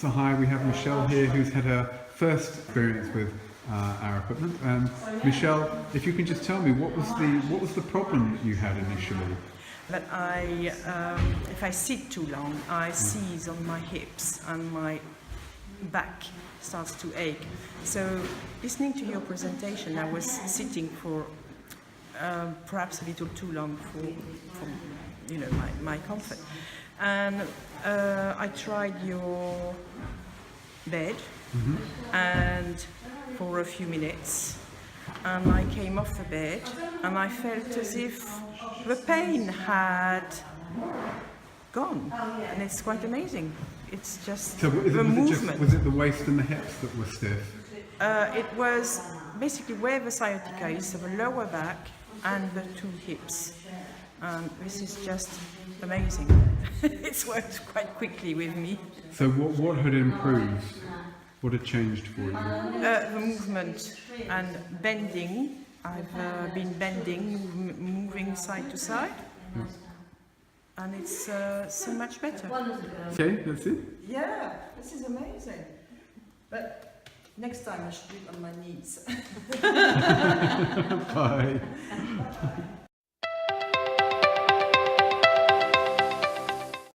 So hi, we have Michelle here who's had her first experience with our equipment. Michelle, if you can just tell me what was the problem that you had initially? That if I sit too long, I seize on my hips and my back starts to ache. So listening to your presentation, I was sitting for perhaps a little too long for my comfort. And I tried your bed and for a few minutes, and I came off the bed and I felt as if the pain had gone, and it's quite amazing. It's just the movement. Was it the waist and the hips that were stiff? It was basically where the sciatica is, so the lower back and the two hips. This is just amazing. It's worked quite quickly with me. So what had improved? What had changed for you? The movement and bending. I've been bending, moving side to side, and it's so much better. Okay, that's it? Yeah, this is amazing. But next time I should do it on my knees. Bye.